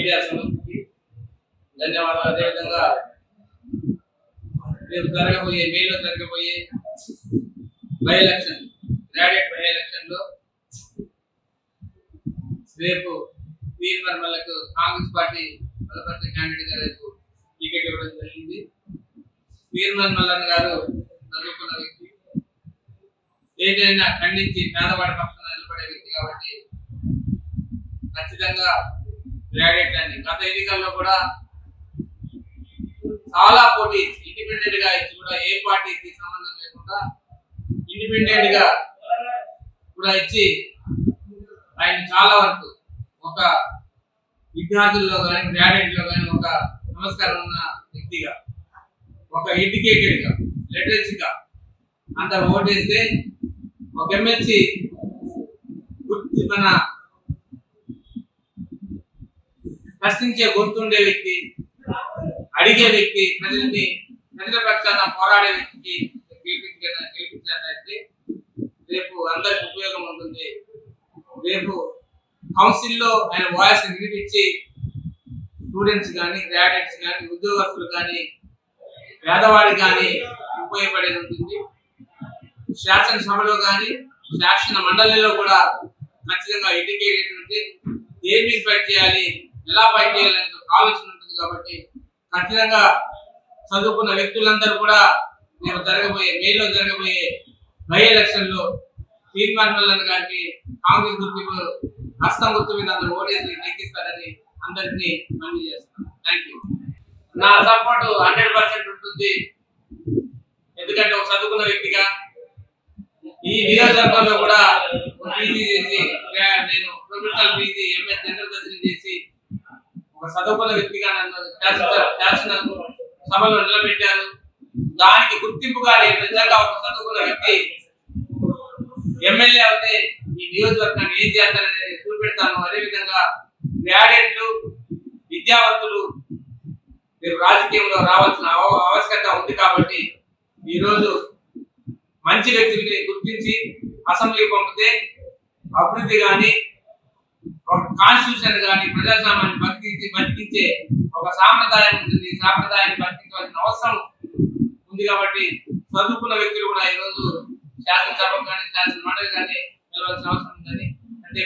Media సంస్థకి ధన్యవాదాలు. అదేవిధంగా రేపు మేలో జరగబోయే by election, graduate by election లో రేపు వీర్ మల్లకు కాంగ్రెస్ పార్టీ బలపరిచిన క్యాండిడేట్ గా రేపు టికెట్ ఇవ్వడం జరిగింది. వీర్ మల్లన్న గారు చదువుకున్న వ్యక్తి, ఏదైనా ఖండించి పేదవాడి పక్షాన నిలబడే వ్యక్తి కాబట్టి ఖచ్చితంగా గ్రాడ్యుయేట్ అండి. గత ఎన్నికల్లో కూడా చాలా పోటీ ఇండిపెండెంట్ గా ఇచ్చి కూడా ఏ పార్టీకి సంబంధం లేకుండా ఇండిపెండెంట్ గా కూడా ఇచ్చి ఆయన చాలా వరకు ఒక విద్యార్థుల్లో కానీ గ్రాడ్యుయేట్ లో కానీ ఒక నమస్కారం ఉన్న వ్యక్తిగా, ఒక ఎడ్యుకేటెడ్ గా, లిటరసీగా అందరు ఓటేస్తే ఒక ఎమ్మెల్సీ మన ప్రశ్నించే గుర్తుండే వ్యక్తి, అడిగే వ్యక్తి, ప్రజల పక్షాన పోరాడే వ్యక్తికి గెలిపించినట్లయితే రేపు అందరికి ఉపయోగం ఉంటుంది. రేపు కౌన్సిల్లో ఆయన వాయిస్ వినిపించి స్టూడెంట్స్ కానీ, గ్రాడ్యుయేట్స్ కానీ, ఉద్యోగస్తులు కానీ, పేదవాడి కానీ ఉపయోగపడేది ఉంటుంది. శాసనసభలో కానీ శాసన మండలిలో కూడా ఖచ్చితంగా ఎడ్యుకేటెడ్ ఉంటే ఏమి ఫైట్ చేయాలి, ఎలా ఫైట్ చేయాలి అనేది ఒక ఆలోచన ఉంటుంది. కాబట్టి ఖచ్చితంగా చదువుకున్న వ్యక్తులందరూ కూడా మేము మేలో జరగబోయే బై ఎలక్షన్ లో వీర్ మల్లన్న గారికి కాంగ్రెస్ గుర్తింపు హస్తం గుర్తు మీద అందరూ ఓటేసి నెగ్గిస్తారని అందరినీ మనవి చేస్తున్నాను. Thank you. నా సపోర్ట్ 100% ఉంటుంది. ఎందుకంటే ఒక చదువుకున్న వ్యక్తిగా ఈ నియోజకవర్గంలో కూడా పీజీ చేసి, నేను professional PG, MS general surgery చేసి ఒక చదువుకున్న వ్యక్తిగా నన్ను శాసన సభలో నిలబెట్టారు. దానికి గుర్తింపుగా నేను నిజంగా ఒక చదువుకున్న వ్యక్తి ఎమ్మెల్యే అయితే ఈ నియోజకవర్గాన్ని ఏం చేస్తారనేది చూపెడతాను. అదేవిధంగా గ్రాడ్యుయేట్లు, విద్యావంతులు మీరు రాజకీయంలో రావాల్సిన ఆవశ్యకత ఉంది. కాబట్టి ఈరోజు మంచి వ్యక్తుల్ని గుర్తించి అసెంబ్లీ పంపితే అభివృద్ధి కానీ, ఒక కాన్స్టిట్యూషన్ కానీ, ప్రజాస్వామ్యాన్ని బతికించే ఒక సాంప్రదాయం ఉంటుంది. సాంప్రదాయాన్ని బతికించాల్సిన అవసరం ఉంది. కాబట్టి చదువుకున్న వ్యక్తులు కూడా ఈరోజు శాసనసభ కానీ, శాసన మండలి కానీ వెళ్ళవలసిన అవసరం ఉందని అంటే